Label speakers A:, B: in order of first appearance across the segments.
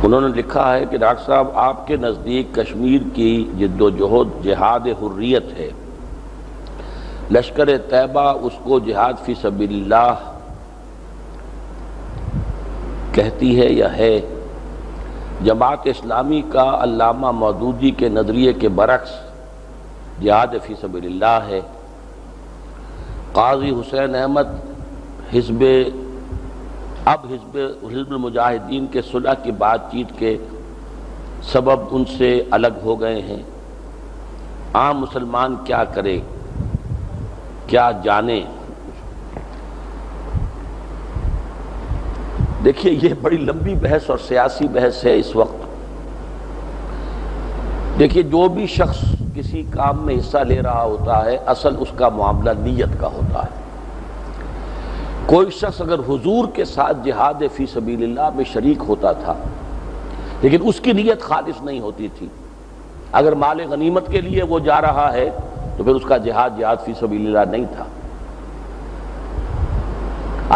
A: انہوں نے لکھا ہے کہ ڈاکٹر صاحب آپ کے نزدیک کشمیر کی جد و جہد جہاد حریت ہے، لشکر طیبہ اس کو جہاد فی سبیل اللہ کہتی ہے یا ہے؟ جماعت اسلامی کا علامہ مودودی کے نظریے کے برعکس جہاد فی سبیل اللہ ہے۔ قاضی حسین احمد حزب المجاہدین کے صلح کی بات چیت کے سبب ان سے الگ ہو گئے ہیں۔ عام مسلمان کیا کرے، کیا جانے؟ دیکھیے یہ بڑی لمبی بحث اور سیاسی بحث ہے اس وقت۔ دیکھیے جو بھی شخص کسی کام میں حصہ لے رہا ہوتا ہے اصل اس کا معاملہ نیت کا ہوتا ہے۔ کوئی شخص اگر حضور کے ساتھ جہاد فی سبیل اللہ میں شریک ہوتا تھا لیکن اس کی نیت خالص نہیں ہوتی تھی، اگر مال غنیمت کے لیے وہ جا رہا ہے تو پھر اس کا جہاد فی سبیل اللہ نہیں تھا۔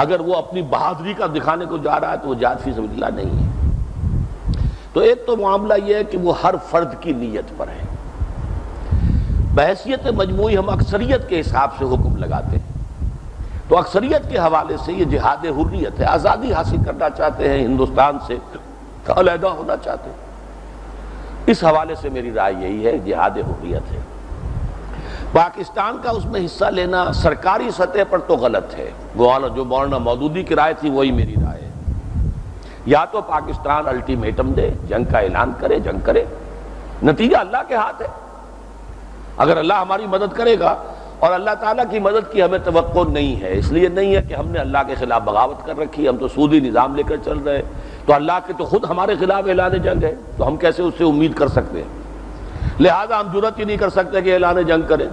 A: اگر وہ اپنی بہادری کا دکھانے کو جا رہا ہے تو وہ جہاد فی سبیل اللہ نہیں ہے۔ تو ایک تو معاملہ یہ ہے کہ وہ ہر فرد کی نیت پر ہے۔ بحیثیت مجموعی ہم اکثریت کے حساب سے حکم لگاتے ہیں، تو اکثریت کے حوالے سے یہ جہاد حریت ہے، آزادی حاصل کرنا چاہتے ہیں، ہندوستان سے علیحدہ ہونا چاہتے ہیں۔ اس حوالے سے میری رائے یہی ہے جہاد حریت ہے۔ پاکستان کا اس میں حصہ لینا سرکاری سطح پر تو غلط ہے، جو مولانا مودودی کی رائے تھی وہی میری رائے ہے۔ یا تو پاکستان الٹیمیٹم دے، جنگ کا اعلان کرے، جنگ کرے، نتیجہ اللہ کے ہاتھ ہے۔ اگر اللہ ہماری مدد کرے گا، اور اللہ تعالیٰ کی مدد کی ہمیں توقع نہیں ہے، اس لیے نہیں ہے کہ ہم نے اللہ کے خلاف بغاوت کر رکھی، ہم تو سودی نظام لے کر چل رہے ہیں، تو اللہ کے تو خود ہمارے خلاف اعلان جنگ ہے، تو ہم کیسے اس سے امید کر سکتے ہیں؟ لہذا ہم جرأت ہی نہیں کر سکتے کہ اعلان جنگ کریں۔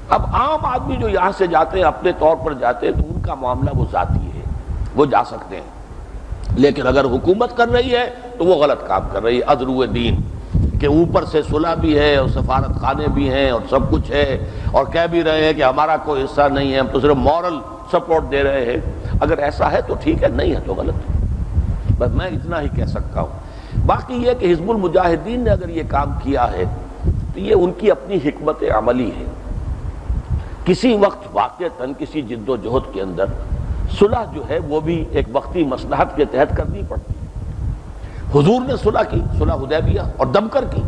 A: اب عام آدمی جو یہاں سے جاتے ہیں اپنے طور پر جاتے ہیں تو ان کا معاملہ وہ ذاتی ہے، وہ جا سکتے ہیں، لیکن اگر حکومت کر رہی ہے تو وہ غلط کام کر رہی ہے۔ عذرو دین کہ اوپر سے صلح بھی ہے اور سفارت خانے بھی ہیں اور سب کچھ ہے، اور کہہ بھی رہے ہیں کہ ہمارا کوئی حصہ نہیں ہے، ہم تو صرف مورل سپورٹ دے رہے ہیں۔ اگر ایسا ہے تو ٹھیک ہے، نہیں ہے تو غلط ہے، بس میں اتنا ہی کہہ سکتا ہوں۔ باقی یہ کہ حزب المجاہدین نے اگر یہ کام کیا ہے تو یہ ان کی اپنی حکمت عملی ہے۔ کسی وقت واقعتاً کسی جد و جہد کے اندر صلح جو ہے وہ بھی ایک وقتی مصلحت کے تحت کرنی پڑتی ہے۔ حضور نے صلح کی، صلح حدیبیہ، اور دم کر کی،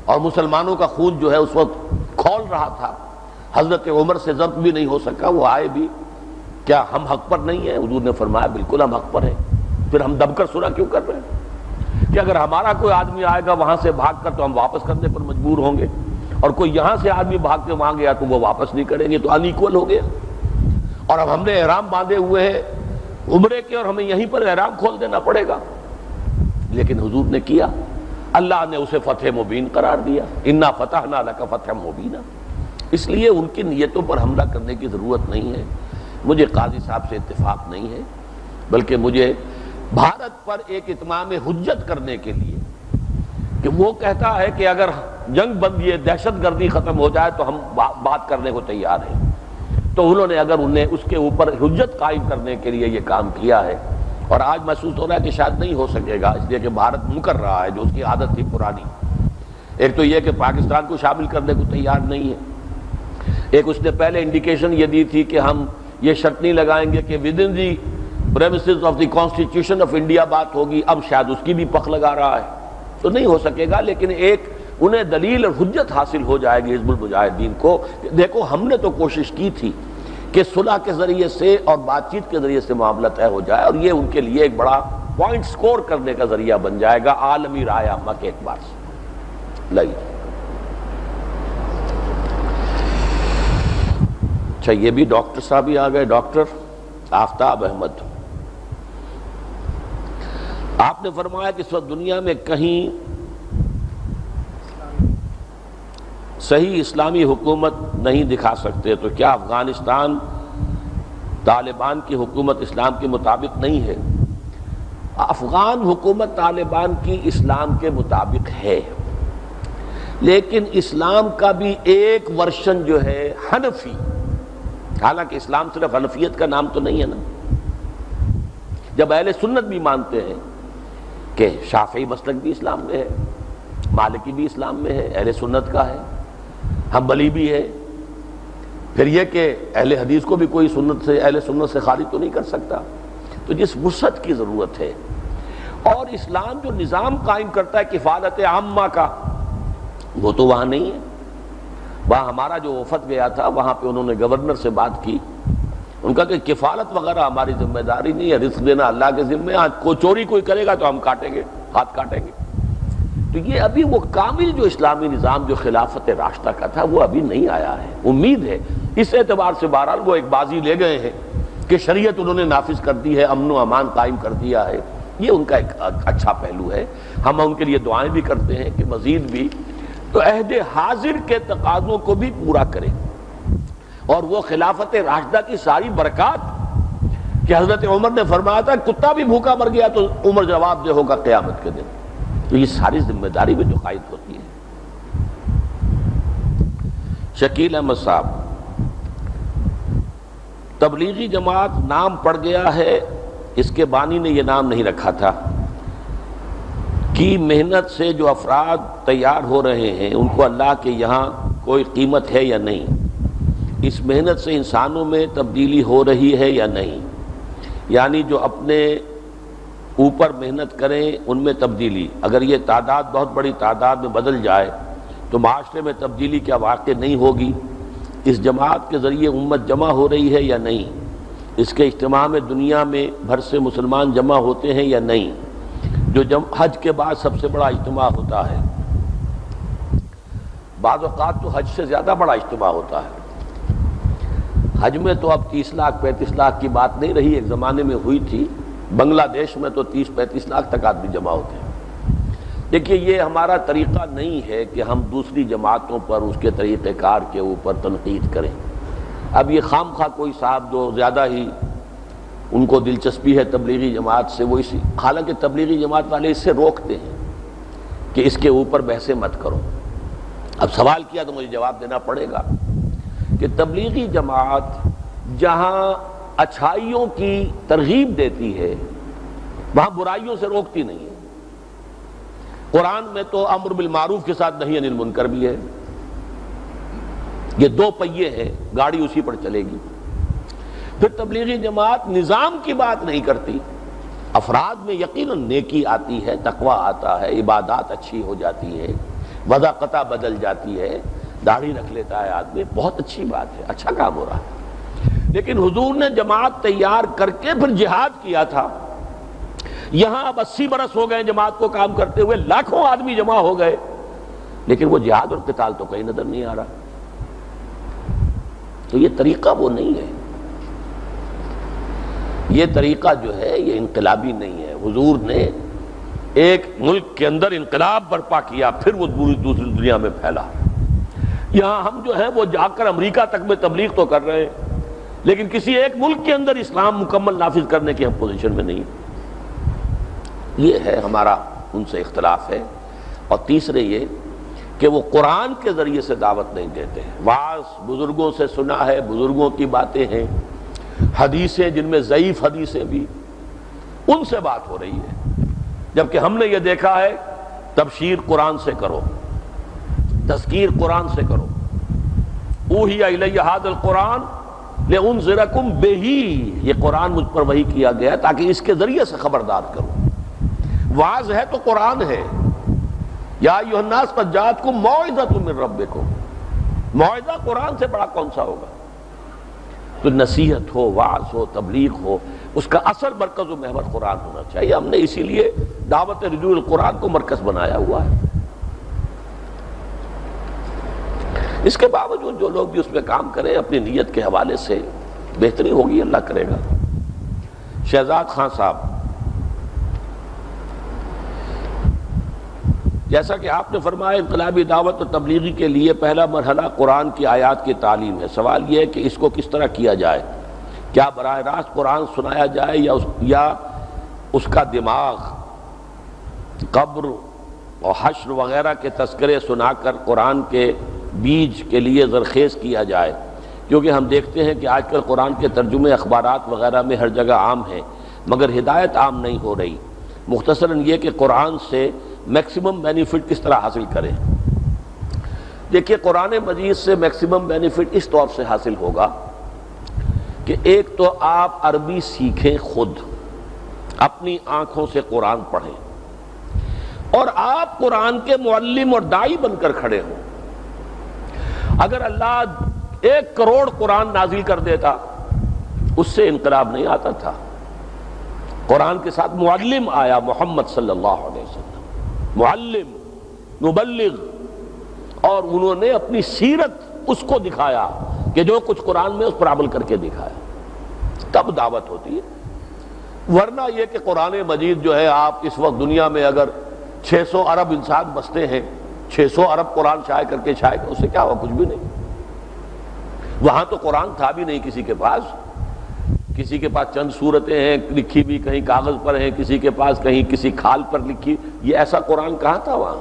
A: اور مسلمانوں کا خون جو ہے اس وقت کھول رہا تھا، حضرت عمر سے ضبط بھی نہیں ہو سکا، وہ آئے بھی، کیا ہم حق پر نہیں ہیں؟ حضور نے فرمایا بالکل ہم حق پر ہیں، پھر ہم دم کر صلح کیوں کر رہے ہیں؟ کہ اگر ہمارا کوئی آدمی آئے گا وہاں سے بھاگ کر تو ہم واپس کرنے پر مجبور ہوں گے، اور کوئی یہاں سے آدمی بھاگ کے وہاں گیا تو وہ واپس نہیں کریں گے، تو ان ایکول ہو گیا۔ اور اب ہم نے احرام باندھے ہوئے ہیں عمرے کے، اور ہمیں یہیں پر احرام کھول دینا پڑے گا، لیکن حضور نے کیا، اللہ نے اسے فتح مبین قرار دیا، انا فتحنا لک فتحا مبینا۔ اس لیے ان کی نیتوں پر حملہ کرنے کی ضرورت نہیں ہے۔ مجھے قاضی صاحب سے اتفاق نہیں ہے، بلکہ مجھے بھارت پر ایک اتمام حجت کرنے کے لیے کہ وہ کہتا ہے کہ اگر جنگ بندی دہشت گردی ختم ہو جائے تو ہم بات کرنے کو تیار ہیں، تو انہوں نے اگر انہیں اس کے اوپر حجت قائم کرنے کے لیے یہ کام کیا ہے، اور آج محسوس ہو رہا ہے کہ شاید نہیں ہو سکے گا، اس لیے کہ بھارت منہ کر رہا ہے جو اس کی عادت تھی پرانی۔ ایک تو یہ کہ پاکستان کو شامل کرنے کو تیار نہیں ہے، ایک اس نے پہلے انڈیکیشن یہ دی تھی کہ ہم یہ شرط نہیں لگائیں گے کہ with in the premises of the constitution of India بات ہوگی، اب شاید اس کی بھی پخ لگا رہا ہے، تو نہیں ہو سکے گا۔ لیکن ایک انہیں دلیل اور حجت حاصل ہو جائے گی حزب المجاہدین کو، دیکھو ہم نے تو کوشش کی تھی کہ صلح کے ذریعے سے اور بات چیت کے ذریعے سے معاملہ طے ہو جائے، اور یہ ان کے لیے ایک بڑا پوائنٹ سکور کرنے کا ذریعہ بن جائے گا عالمی رائے عامہ کے اعتبار سے۔ لائیے اچھا، یہ بھی ڈاکٹر صاحب ہی آ گئے، ڈاکٹر آفتاب احمد۔ آپ نے فرمایا کہ اس وقت دنیا میں کہیں صحیح اسلامی حکومت نہیں دکھا سکتے، تو کیا افغانستان طالبان کی حکومت اسلام کے مطابق نہیں ہے؟ افغان حکومت طالبان کی اسلام کے مطابق ہے، لیکن اسلام کا بھی ایک ورشن جو ہے حنفی، حالانکہ اسلام صرف حنفیت کا نام تو نہیں ہے نا، جب اہل سنت بھی مانتے ہیں کہ شافعی مسلک بھی اسلام میں ہے، مالکی بھی اسلام میں ہے، اہل سنت کا ہے، حنبلی بھی ہے، پھر یہ کہ اہل حدیث کو بھی کوئی اہل سنت سے خارج تو نہیں کر سکتا۔ تو جس وسعت کی ضرورت ہے، اور اسلام جو نظام قائم کرتا ہے کفالت عامہ کا، وہ تو وہاں نہیں ہے۔ وہاں ہمارا جو وفد گیا تھا، وہاں پہ انہوں نے گورنر سے بات کی، ان کا کہ کفالت وغیرہ ہماری ذمہ داری نہیں ہے، رزق دینا اللہ کے ذمہ ہے، کوئی چوری کوئی کرے گا تو ہم کاٹیں گے، ہاتھ کاٹیں گے۔ تو یہ ابھی وہ کامل جو اسلامی نظام جو خلافت راشدہ کا تھا وہ ابھی نہیں آیا ہے۔ امید ہے اس اعتبار سے بہرحال وہ ایک بازی لے گئے ہیں کہ شریعت انہوں نے نافذ کر دی ہے، امن و امان قائم کر دیا ہے، یہ ان کا ایک اچھا پہلو ہے۔ ہم ان کے لیے دعائیں بھی کرتے ہیں کہ مزید بھی تو عہد حاضر کے تقاضوں کو بھی پورا کرے، اور وہ خلافت راشدہ کی ساری برکات کہ حضرت عمر نے فرمایا تھا کتا بھی بھوکا مر گیا تو عمر جواب دہ ہوگا قیامت کے دن، تو یہ ساری ذمہ داری بھی جو قائد ہوتی ہے۔ شکیل احمد صاحب، تبلیغی جماعت نام پڑ گیا ہے، اس کے بانی نے یہ نام نہیں رکھا تھا، کی محنت سے جو افراد تیار ہو رہے ہیں ان کو اللہ کے یہاں کوئی قیمت ہے یا نہیں؟ اس محنت سے انسانوں میں تبدیلی ہو رہی ہے یا نہیں؟ یعنی جو اپنے اوپر محنت کریں ان میں تبدیلی، اگر یہ تعداد بہت بڑی تعداد میں بدل جائے تو معاشرے میں تبدیلی کیا واقع نہیں ہوگی؟ اس جماعت کے ذریعے امت جمع ہو رہی ہے یا نہیں؟ اس کے اجتماع میں دنیا میں بھر سے مسلمان جمع ہوتے ہیں یا نہیں؟ جو حج کے بعد سب سے بڑا اجتماع ہوتا ہے، بعض اوقات تو حج سے زیادہ بڑا اجتماع ہوتا ہے۔ حج میں تو اب 30 لاکھ 35 لاکھ کی بات نہیں رہی، ایک زمانے میں ہوئی تھی، بنگلہ دیش میں تو 30-35 لاکھ تک آدمی جمع ہوتے ہیں۔ دیکھیے یہ ہمارا طریقہ نہیں ہے کہ ہم دوسری جماعتوں پر اس کے طریقہ کار کے اوپر تنقید کریں۔ اب یہ خام خواہ کوئی صاحب جو زیادہ ہی ان کو دلچسپی ہے تبلیغی جماعت سے، وہ اسی، حالانکہ تبلیغی جماعت والے اس سے روکتے ہیں کہ اس کے اوپر بحثیں مت کرو۔ اب سوال کیا تو مجھے جواب دینا پڑے گا کہ تبلیغی جماعت جہاں اچھائیوں کی ترغیب دیتی ہے وہاں برائیوں سے روکتی نہیں ہے۔ قرآن میں تو امر بالمعروف کے ساتھ نہی عن المنکر بھی ہے، یہ دو پہیے ہیں، گاڑی اسی پر چلے گی۔ پھر تبلیغی جماعت نظام کی بات نہیں کرتی، افراد میں یقیناً نیکی آتی ہے، تقویٰ آتا ہے، عبادات اچھی ہو جاتی ہے، وضع قطع بدل جاتی ہے، داڑھی رکھ لیتا ہے آدمی، بہت اچھی بات ہے، اچھا کام ہو رہا ہے۔ لیکن حضور نے جماعت تیار کر کے پھر جہاد کیا تھا۔ یہاں اب 80 برس ہو گئے جماعت کو کام کرتے ہوئے، لاکھوں آدمی جمع ہو گئے، لیکن وہ جہاد اور قتال تو کہیں نظر نہیں آ رہا۔ تو یہ طریقہ وہ نہیں ہے، یہ طریقہ جو ہے یہ انقلابی نہیں ہے۔ حضور نے ایک ملک کے اندر انقلاب برپا کیا، پھر وہ دوسری دنیا میں پھیلا۔ یہاں ہم جو ہیں وہ جا کر امریکہ تک میں تبلیغ تو کر رہے ہیں، لیکن کسی ایک ملک کے اندر اسلام مکمل نافذ کرنے کی ہم پوزیشن میں نہیں۔ یہ ہے ہمارا ان سے اختلاف ہے۔ اور تیسرے یہ کہ وہ قرآن کے ذریعے سے دعوت نہیں دیتے ہیں، وعظ بزرگوں سے سنا ہے، بزرگوں کی باتیں ہیں، حدیثیں جن میں ضعیف حدیثیں بھی، ان سے بات ہو رہی ہے، جبکہ ہم نے یہ دیکھا ہے تبشیر قرآن سے کرو، تذکیر قرآن سے کرو۔ اوحی الی ھذا القرآن لانذرکم بہ، یہ قرآن مجھ پر وحی کیا گیا تاکہ اس کے ذریعے سے خبردار کروں۔ وعظ ہے تو قرآن ہے، یا ایھا الناس قد جاءتکم موعظۃ من ربکم، موعظہ قرآن سے بڑا کون سا ہوگا؟ تو نصیحت ہو، وعظ ہو، تبلیغ ہو، اس کا اصل مرکز و محور قرآن ہونا چاہیے۔ ہم نے اسی لیے دعوت رجوع القرآن کو مرکز بنایا ہوا ہے۔ اس کے باوجود جو لوگ بھی اس میں کام کریں اپنی نیت کے حوالے سے بہتری ہوگی، اللہ کرے گا۔ شہزاد خان صاحب، جیسا کہ آپ نے فرمایا انقلابی دعوت اور تبلیغی کے لیے پہلا مرحلہ قرآن کی آیات کی تعلیم ہے، سوال یہ ہے کہ اس کو کس طرح کیا جائے؟ کیا براہ راست قرآن سنایا جائے یا اس کا دماغ قبر اور حشر وغیرہ کے تذکرے سنا کر قرآن کے بیج کے لیے زرخیز کیا جائے؟ کیونکہ ہم دیکھتے ہیں کہ آج کل قرآن کے ترجمے اخبارات وغیرہ میں ہر جگہ عام ہیں، مگر ہدایت عام نہیں ہو رہی۔ مختصراً یہ کہ قرآن سے میکسیمم بینیفٹ کس طرح حاصل کریں۔ دیکھیے قرآن مجید سے میکسیمم بینیفٹ اس طور سے حاصل ہوگا کہ ایک تو آپ عربی سیکھیں، خود اپنی آنکھوں سے قرآن پڑھیں، اور آپ قرآن کے معلم اور داعی بن کر کھڑے ہوں۔ اگر اللہ 1 کروڑ قرآن نازل کر دیتا اس سے انقلاب نہیں آتا تھا۔ قرآن کے ساتھ معلم آیا، محمد صلی اللہ علیہ وسلم، معلم، مبلغ، اور انہوں نے اپنی سیرت اس کو دکھایا کہ جو کچھ قرآن میں اس پر عمل کر کے دکھایا، تب دعوت ہوتی ہے۔ ورنہ یہ کہ قرآن مجید جو ہے، آپ اس وقت دنیا میں اگر 600 ارب انسان بستے ہیں، 600 ارب قرآن شائع کر کے اس سے کیا ہوا؟ کچھ بھی نہیں۔ وہاں تو قرآن تھا بھی نہیں کسی کے پاس، کسی کے پاس چند سورتیں ہیں لکھی بھی، کہیں کاغذ پر ہیں، کسی کے پاس کہیں کسی کھال پر لکھی۔ یہ ایسا قرآن کہاں تھا وہاں؟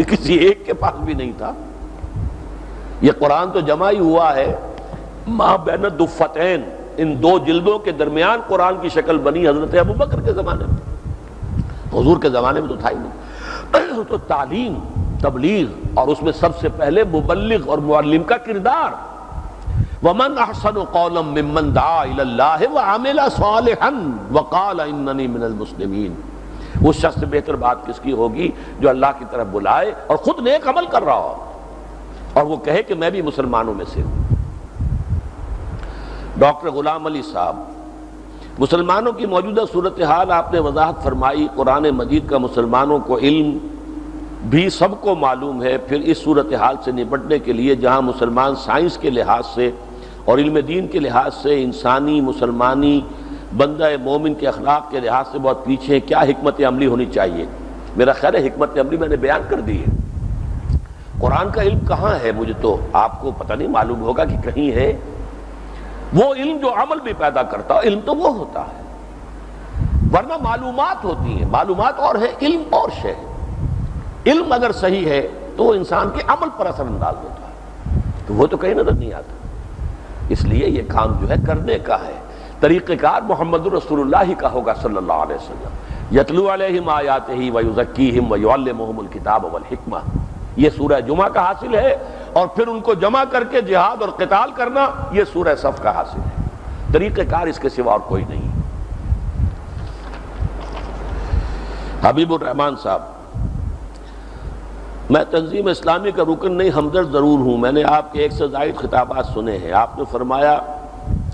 A: کسی ایک کے پاس بھی نہیں تھا۔ یہ قرآن تو جمع ہی ہوا ہے ما بین الدفتین، ان 2 جلدوں کے درمیان قرآن کی شکل بنی حضرت ابوبکر کے زمانے میں، حضور کے زمانے میں تو تھا ہی نہیں۔ تو تعلیم، تبلیغ، اور اس میں سب سے پہلے مبلغ اور معلم کا کردار۔ وَمَنْ أَحْسَنُ قَوْلًا مِّمَّنْ دَعَا إِلَى اللَّهِ وَعَمِلَ صَالِحًا وَقَالَ إِنَّنِي مِنَ الْمُسْلِمِينَ۔ اس شخص سے بہتر بات کس کی ہوگی جو اللہ کی طرف بلائے اور خود نیک عمل کر رہا ہو، اور وہ کہے کہ میں بھی مسلمانوں میں سے ہوں۔ ڈاکٹر غلام علی صاحب، مسلمانوں کی موجودہ صورتحال آپ نے وضاحت فرمائی۔ قرآن مجید کا مسلمانوں کو علم بھی سب کو معلوم ہے۔ پھر اس صورتحال سے نپٹنے کے لیے جہاں مسلمان سائنس کے لحاظ سے اور علم دین کے لحاظ سے، انسانی مسلمانی بندہ مومن کے اخلاق کے لحاظ سے بہت پیچھے ہیں، کیا حکمت عملی ہونی چاہیے؟ میرا خیال ہے حکمت عملی میں نے بیان کر دی ہے۔ قرآن کا علم کہاں ہے؟ مجھے تو آپ کو پتہ نہیں، معلوم ہوگا کہ کہیں ہے۔ وہ علم جو عمل بھی پیدا کرتا ہے، علم تو وہ ہوتا ہے، ورنہ معلومات ہوتی ہیں، معلومات اور ہے، علم اور شے ہے۔ علم اگر صحیح ہے تو وہ انسان کے عمل پر اثر انداز ہوتا ہے، تو وہ تو کہیں نظر نہیں آتا۔ اس لیے یہ کام جو ہے کرنے کا ہے۔ طریقہ کار محمد رسول اللہ کا ہوگا صلی اللہ علیہ وسلم۔ یتلو علیہم آیاتہ ویزکیہم ویعلمہم الکتاب والحکمہ، یہ سورہ جمعہ کا حاصل ہے، اور پھر ان کو جمع کر کے جہاد اور قتال کرنا یہ سورہ صف کا حاصل ہے۔ طریقہ کار اس کے سوا اور کوئی نہیں۔ حبیب الرحمان صاحب، میں تنظیم اسلامی کا رکن نہیں، ہمدرد ضرور ہوں۔ میں نے آپ کے 1 سے زائد خطابات سنے ہیں۔ آپ نے فرمایا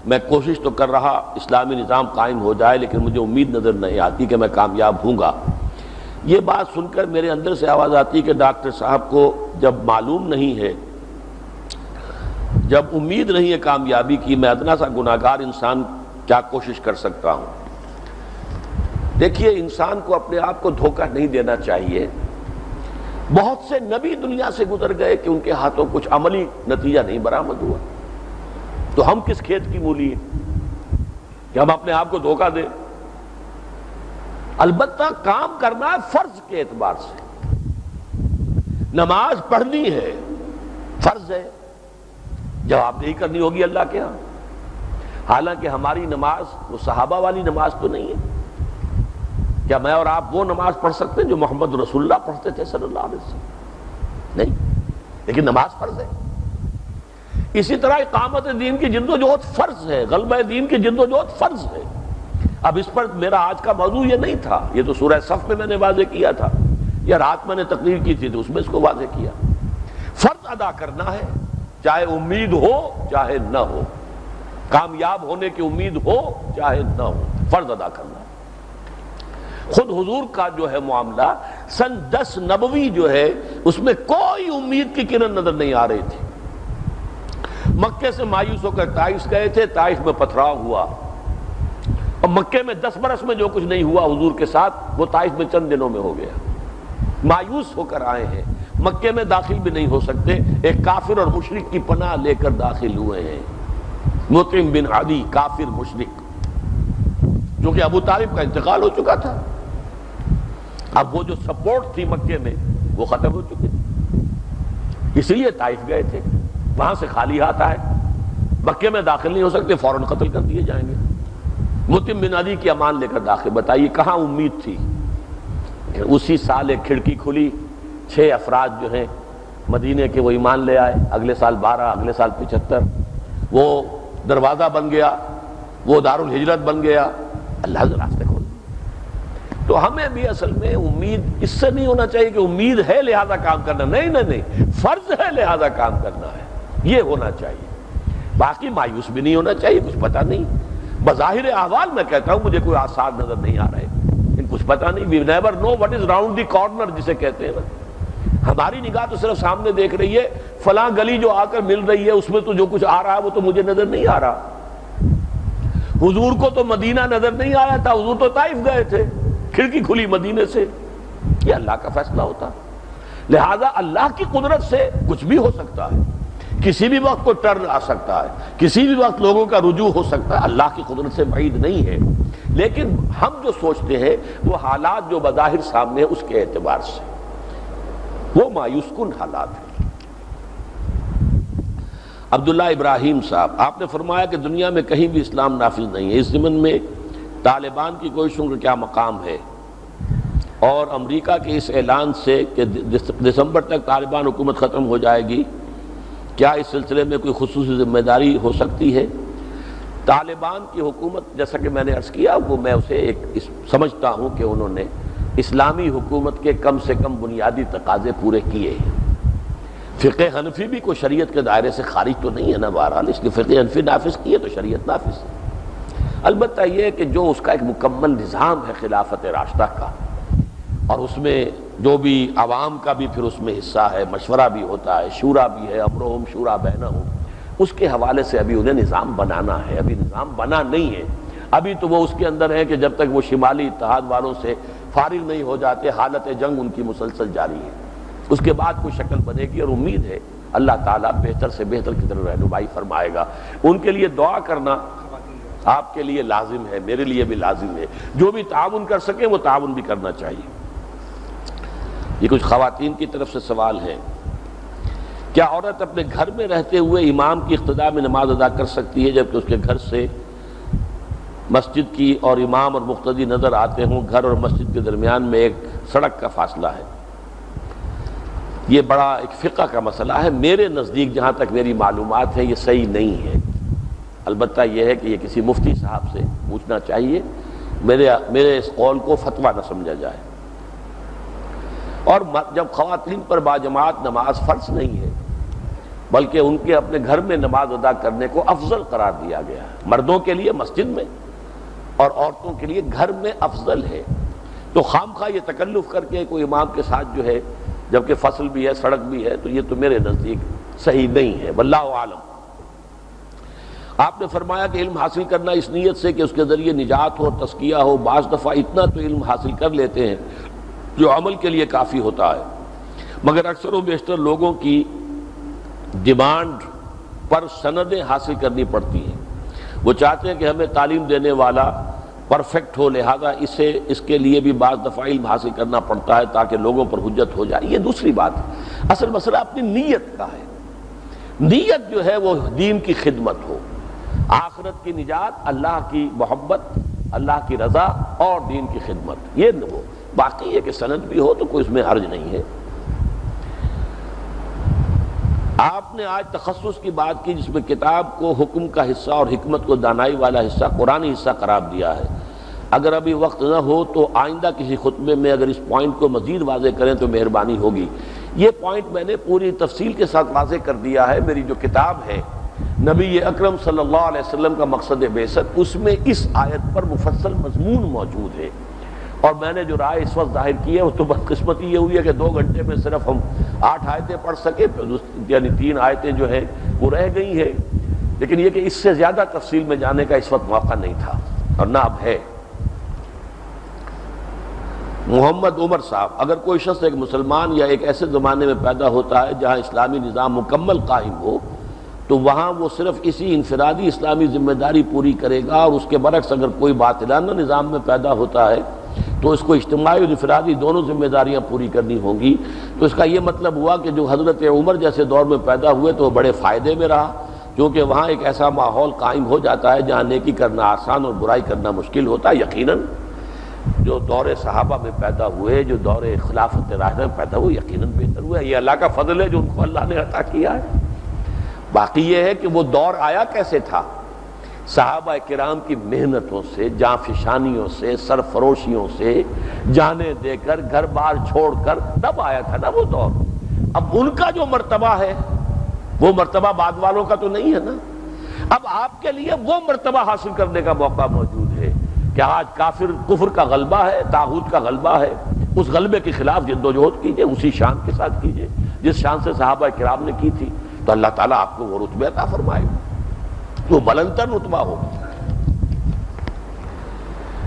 A: میں کوشش تو کر رہا اسلامی نظام قائم ہو جائے، لیکن مجھے امید نظر نہیں آتی کہ میں کامیاب ہوں گا۔ یہ بات سن کر میرے اندر سے آواز آتی کہ ڈاکٹر صاحب کو جب معلوم نہیں ہے، جب امید نہیں ہے کامیابی کی، میں ادنا سا گناہگار انسان کیا کوشش کر سکتا ہوں؟ دیکھیے، انسان کو اپنے آپ کو دھوکہ نہیں دینا چاہیے۔ بہت سے نبی دنیا سے گزر گئے کہ ان کے ہاتھوں کچھ عملی نتیجہ نہیں برآمد ہوا، تو ہم کس کھیت کی مولی ہیں کہ ہم اپنے آپ کو دھوکہ دیں؟ البتہ کام کرنا ہے فرض کے اعتبار سے۔ نماز پڑھنی ہے، فرض ہے، جواب نہیں کرنی ہوگی اللہ کے ہاں۔ حالانکہ ہماری نماز وہ صحابہ والی نماز تو نہیں ہے۔ کیا میں اور آپ وہ نماز پڑھ سکتے ہیں جو محمد رسول اللہ پڑھتے تھے صلی اللہ علیہ وسلم؟ نہیں، لیکن نماز فرض ہے۔ اسی طرح اقامت دین کی جدوجہد فرض ہے، غلبہ دین کی جدوجہد فرض ہے۔ اب اس پر میرا آج کا موضوع یہ نہیں تھا، یہ تو سورہ صف میں نے واضح کیا تھا، یا رات میں نے تقریر کی تھی تو اس میں اس کو واضح کیا۔ فرض ادا کرنا ہے، چاہے امید ہو چاہے نہ ہو، کامیاب ہونے کی امید ہو چاہے نہ ہو، فرض ادا کرنا ہے۔ خود حضور کا جو ہے معاملہ سن 10 نبوی جو ہے اس میں کوئی امید کی کرن نظر نہیں آ رہی تھی۔ مکے سے مایوس ہو کر طائف گئے تھے، طائف میں پتھراؤ ہوا، اور مکے میں 10 برس میں جو کچھ نہیں ہوا حضور کے ساتھ وہ طائف میں چند دنوں میں ہو گیا۔ مایوس ہو کر آئے ہیں، مکے میں داخل بھی نہیں ہو سکتے، ایک کافر اور مشرک کی پناہ لے کر داخل ہوئے ہیں، مطعم بن عدی، کافر مشرک، جو کہ ابو طالب کا انتقال ہو چکا تھا۔ اب وہ جو سپورٹ تھی مکے میں وہ ختم ہو چکی تھی، اس لیے طائف گئے تھے، وہاں سے خالی ہاتھ آئے، مکے میں داخل نہیں ہو سکتے، فوراً قتل کر دیے جائیں گے۔ مطعم بن عدی کی امان لے کر داخل. بتائیے کہاں امید تھی. اسی سال ایک کھڑکی کھلی, 6 افراد جو ہیں مدینے کے وہ ایمان لے آئے, اگلے سال 12, اگلے سال 75. وہ دروازہ بن گیا, وہ دارالہجرت بن گیا, اللہ کے راستے کھول. تو ہمیں بھی اصل میں امید اس سے نہیں ہونا چاہیے کہ امید ہے لہذا کام کرنا, نہیں, فرض ہے لہذا کام کرنا ہے, یہ ہونا چاہیے. باقی مایوس بھی نہیں ہونا چاہیے, کچھ پتہ نہیں. بظاہر احوال میں کہتا ہوں مجھے کوئی آثار نظر نہیں آ رہے, لیکن کچھ پتہ نہیں. We never know what is round the corner جسے کہتے ہیں نا. ہماری نگاہ تو صرف سامنے دیکھ رہی ہے, فلاں گلی جو آ کر مل رہی ہے اس میں تو جو کچھ آ رہا ہے وہ تو مجھے نظر نہیں آ رہا. حضور کو تو مدینہ نظر نہیں آیا تھا, حضور تو طائف گئے تھے, کھڑکی کھلی مدینے سے. یہ اللہ کا فیصلہ ہوتا. لہذا اللہ کی قدرت سے کچھ بھی ہو سکتا ہے, کسی بھی وقت کو ٹرن آ سکتا ہے, کسی بھی وقت لوگوں کا رجوع ہو سکتا ہے. اللہ کی قدرت سے بعید نہیں ہے, لیکن ہم جو سوچتے ہیں وہ حالات جو بظاہر سامنے ہیں اس کے اعتبار سے وہ مایوس کن حالات ہیں. عبداللہ ابراہیم صاحب, آپ نے فرمایا کہ دنیا میں کہیں بھی اسلام نافذ نہیں ہے, اس ضمن میں طالبان کی کوششوں کا کیا مقام ہے, اور امریکہ کے اس اعلان سے کہ دسمبر تک طالبان حکومت ختم ہو جائے گی, کیا اس سلسلے میں کوئی خصوصی ذمہ داری ہو سکتی ہے؟ طالبان کی حکومت جیسا کہ میں نے عرض کیا وہ میں اسے سمجھتا ہوں کہ انہوں نے اسلامی حکومت کے کم سے کم بنیادی تقاضے پورے کیے ہیں. فقہ حنفی بھی کوئی شریعت کے دائرے سے خارج تو نہیں ہے نا بہرحال, اس لیے فقہ حنفی نافذ کیے تو شریعت نافذ ہے. البتہ یہ کہ جو اس کا ایک مکمل نظام ہے خلافت راشدہ کا, اور اس میں جو بھی عوام کا بھی پھر اس میں حصہ ہے, مشورہ بھی ہوتا ہے, شورا بھی ہے, امرہم شورا بینہم, اس کے حوالے سے ابھی انہیں نظام بنانا ہے. ابھی نظام بنا نہیں ہے, ابھی تو وہ اس کے اندر ہے کہ جب تک وہ شمالی اتحاد والوں سے فارغ نہیں ہو جاتے حالت جنگ ان کی مسلسل جاری ہے. اس کے بعد کوئی شکل بنے گی, اور امید ہے اللہ تعالیٰ بہتر سے بہتر کی طرف رہنمائی فرمائے گا. ان کے لیے دعا کرنا آپ کے لیے لازم ہے, میرے لیے بھی لازم ہے. جو بھی تعاون کر سکیں وہ تعاون بھی کرنا چاہیے. یہ کچھ خواتین کی طرف سے سوال ہے. کیا عورت اپنے گھر میں رہتے ہوئے امام کی اقتداء میں نماز ادا کر سکتی ہے جبکہ اس کے گھر سے مسجد کی اور امام اور مقتدی نظر آتے ہوں, گھر اور مسجد کے درمیان میں ایک سڑک کا فاصلہ ہے؟ یہ بڑا ایک فقہ کا مسئلہ ہے. میرے نزدیک جہاں تک میری معلومات ہے یہ صحیح نہیں ہے. البتہ یہ ہے کہ یہ کسی مفتی صاحب سے پوچھنا چاہیے, میرے اس قول کو فتویٰ نہ سمجھا جائے. اور جب خواتین پر باجماعت نماز فرض نہیں ہے بلکہ ان کے اپنے گھر میں نماز ادا کرنے کو افضل قرار دیا گیا ہے, مردوں کے لیے مسجد میں اور عورتوں کے لیے گھر میں افضل ہے, تو خامخواہ یہ تکلف کر کے کوئی امام کے ساتھ جو ہے جبکہ فصل بھی ہے سڑک بھی ہے, تو یہ تو میرے نزدیک صحیح نہیں ہے. واللہ عالم. آپ نے فرمایا کہ علم حاصل کرنا اس نیت سے کہ اس کے ذریعے نجات ہو, تزکیہ ہو. بعض دفعہ اتنا تو علم حاصل کر لیتے ہیں جو عمل کے لیے کافی ہوتا ہے, مگر اکثر و بیشتر لوگوں کی ڈیمانڈ پر سندیں حاصل کرنی پڑتی ہیں. وہ چاہتے ہیں کہ ہمیں تعلیم دینے والا پرفیکٹ ہو, لہذا اس کے لیے بھی بعض دفعہ علم حاصل کرنا پڑتا ہے تاکہ لوگوں پر حجت ہو جائے. یہ دوسری بات ہے. اصل مسئلہ اپنی نیت کا ہے. نیت جو ہے وہ دین کی خدمت ہو, آخرت کی نجات, اللہ کی محبت, اللہ کی رضا اور دین کی خدمت, یہ نہ ہو. باقی یہ کہ سند بھی ہو تو کوئی اس میں حرج نہیں ہے. آپ نے آج تخصص کی بات کی جس میں کتاب کو حکم کا حصہ اور حکمت کو دانائی والا حصہ قرآنی حصہ قرار دیا ہے. اگر ابھی وقت نہ ہو تو آئندہ کسی خطبے میں اگر اس پوائنٹ کو مزید واضح کریں تو مہربانی ہوگی. یہ پوائنٹ میں نے پوری تفصیل کے ساتھ واضح کر دیا ہے. میری جو کتاب ہے نبی اکرم صلی اللہ علیہ وسلم کا مقصد بعثت, اس میں اس آیت پر مفصل مضمون موجود ہے, اور میں نے جو رائے اس وقت ظاہر کی ہے وہ تو بدقسمتی یہ ہوئی ہے کہ 2 گھنٹے میں صرف ہم 8 آیتیں پڑھ سکے, یعنی 3 آیتیں جو ہیں وہ رہ گئی ہیں. لیکن یہ کہ اس سے زیادہ تفصیل میں جانے کا اس وقت موقع نہیں تھا اور نہ اب ہے. محمد عمر صاحب, اگر کوئی شخص ایک مسلمان یا ایک ایسے زمانے میں پیدا ہوتا ہے جہاں اسلامی نظام مکمل قائم ہو تو وہاں وہ صرف اسی انفرادی اسلامی ذمہ داری پوری کرے گا, اور اس کے برعکس اگر کوئی باطلانہ نظام میں پیدا ہوتا ہے تو اس کو اجتماعی اور انفرادی دونوں ذمہ داریاں پوری کرنی ہوں گی. تو اس کا یہ مطلب ہوا کہ جو حضرت عمر جیسے دور میں پیدا ہوئے تو وہ بڑے فائدے میں رہا, کیونکہ وہاں ایک ایسا ماحول قائم ہو جاتا ہے جہاں نیکی کرنا آسان اور برائی کرنا مشکل ہوتا ہے۔ یقیناً جو دور صحابہ میں پیدا ہوئے، جو دور خلافت راشدہ میں پیدا ہوئے، یقیناً بہتر ہوا ہے۔ یہ اللہ کا فضل ہے جو ان کو اللہ نے عطا کیا ہے۔ باقی یہ ہے کہ وہ دور آیا کیسے تھا، صحابہ کرام کی محنتوں سے، جاں فشانیوں سے، سرفروشیوں سے، جانیں دے کر، گھر بار چھوڑ کر تب آیا تھا نا وہ دور۔ اب ان کا جو مرتبہ ہے وہ مرتبہ بعد والوں کا تو نہیں ہے نا۔ اب آپ کے لیے وہ مرتبہ حاصل کرنے کا موقع موجود ہے کہ آج کفر کا غلبہ ہے، طاغوت کا غلبہ ہے، اس غلبے کے خلاف جدوجہد کیجئے، اسی شان کے ساتھ کیجئے جس شان سے صحابہ کرام نے کی تھی، تو اللہ تعالیٰ آپ کو وہ رتبہ عطا فرمائے، وہ بلندتر رتبہ ہو۔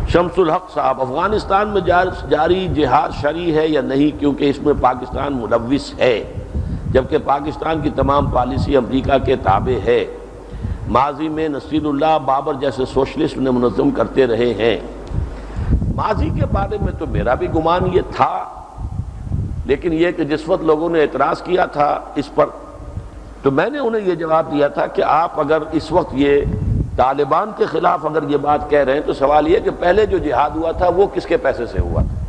A: شمس الحق صاحب، افغانستان میں جاری جہاد شرعی ہے یا نہیں، کیونکہ اس میں پاکستان ملوث ہے جبکہ پاکستان کی تمام پالیسی امریکہ کے تابع ہے۔ ماضی میں نصیر اللہ بابر جیسے سوشلسٹ نے منظم کرتے رہے ہیں۔ ماضی کے بارے میں تو میرا بھی گمان یہ تھا، لیکن یہ کہ جس وقت لوگوں نے اعتراض کیا تھا اس پر، تو میں نے انہیں یہ جواب دیا تھا کہ آپ اگر اس وقت یہ طالبان کے خلاف اگر یہ بات کہہ رہے ہیں تو سوال یہ کہ پہلے جو جہاد ہوا تھا وہ کس کے پیسے سے ہوا تھا؟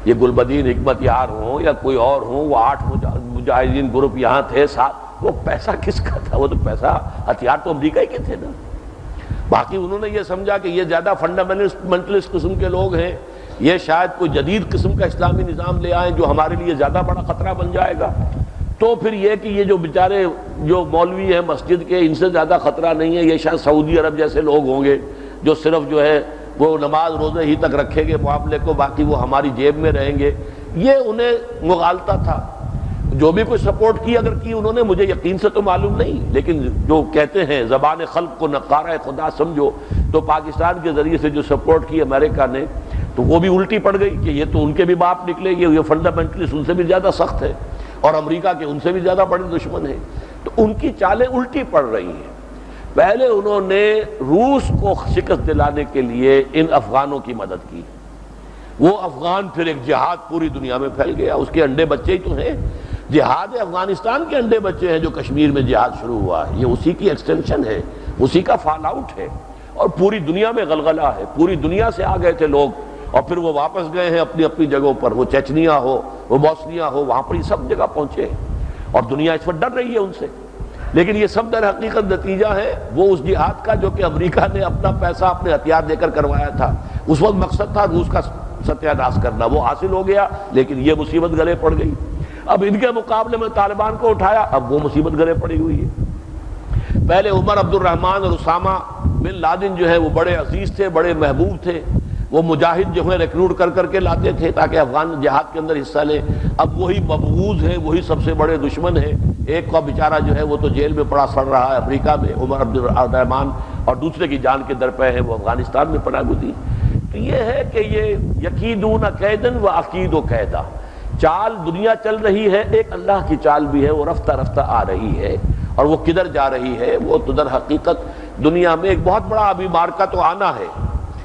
A: یہ گلبدین حکمت یار ہوں یا کوئی اور ہوں، وہ 8 مجاہدین گروپ یہاں تھے ساتھ، وہ پیسہ کس کا تھا؟ وہ تو پیسہ، ہتھیار تو امریکہ ہی کے تھے نا۔ باقی انہوں نے یہ سمجھا کہ یہ زیادہ فنڈامنٹلسٹ قسم کے لوگ ہیں، یہ شاید کوئی جدید قسم کا اسلامی نظام لے آئیں جو ہمارے لیے زیادہ بڑا خطرہ بن جائے گا، تو پھر یہ کہ یہ جو بیچارے جو مولوی ہیں مسجد کے، ان سے زیادہ خطرہ نہیں ہے، یہ شاید سعودی عرب جیسے لوگ ہوں گے جو صرف جو ہے وہ نماز روزے ہی تک رکھیں گے معاملے کو، باقی وہ ہماری جیب میں رہیں گے۔ یہ انہیں مغالطہ تھا۔ جو بھی کوئی سپورٹ کی اگر کی انہوں نے، مجھے یقین سے تو معلوم نہیں، لیکن جو کہتے ہیں زبان خلق کو نقارہ خدا سمجھو، تو پاکستان کے ذریعے سے جو سپورٹ کی امریکہ نے، تو وہ بھی الٹی پڑ گئی کہ یہ تو ان کے بھی باپ نکلے، یہ فنڈامنٹلسٹ ان سے بھی زیادہ سخت ہے اور امریکہ کے ان سے بھی زیادہ بڑے دشمن ہیں، تو ان کی چالیں الٹی پڑ رہی ہیں۔ پہلے انہوں نے روس کو شکست دلانے کے لیے ان افغانوں کی مدد کی، وہ افغان پھر ایک جہاد پوری دنیا میں پھیل گیا، اس کے انڈے بچے ہی تو ہیں، جہاد افغانستان کے انڈے بچے ہیں جو کشمیر میں جہاد شروع ہوا ہے، یہ اسی کی ایکسٹینشن ہے، اسی کا فال آؤٹ ہے، اور پوری دنیا میں غلغلہ ہے، پوری دنیا سے آ گئے تھے لوگ، اور پھر وہ واپس گئے ہیں اپنی اپنی جگہوں پر، وہ چچنیا ہو، وہ بوسنیا ہو، وہاں پر یہ سب جگہ پہنچے ہیں، اور دنیا اس وقت ڈر رہی ہے ان سے۔ لیکن یہ سب در حقیقت نتیجہ ہے وہ اس جہاد کا جو کہ امریکہ نے اپنا پیسہ اپنے ہتھیار دے کر کروایا تھا۔ اس وقت مقصد تھا روس کا ستیہ ناش کرنا، وہ حاصل ہو گیا، لیکن یہ مصیبت گلے پڑ گئی۔ اب ان کے مقابلے میں طالبان کو اٹھایا، اب وہ مصیبت گلے پڑی ہوئی ہے۔ پہلے عمر عبد الرحمن اور اسامہ بن لادن جو ہے وہ بڑے عزیز تھے، بڑے محبوب تھے، وہ مجاہد جو ہے ریکروٹ کر کر کے لاتے تھے تاکہ افغان جہاد کے اندر حصہ لیں۔ اب وہی مبغوض ہیں، وہی سب سے بڑے دشمن ہیں، ایک کا بیچارہ جو ہے وہ تو جیل میں پڑا سڑ رہا ہے امریکہ میں، عمر عبد الرحمن، اور دوسرے کی جان کے درپے ہیں وہ افغانستان میں پناہ گزین۔ تو یہ ہے کہ یہ یکیدون کیدن و اکید کیدا، چال دنیا چل رہی ہے، ایک اللہ کی چال بھی ہے، وہ رفتہ رفتہ آ رہی ہے، اور وہ کدھر جا رہی ہے؟ وہ تو در حقیقت دنیا میں ایک بہت بڑا ابھی مارکا تو آنا ہے،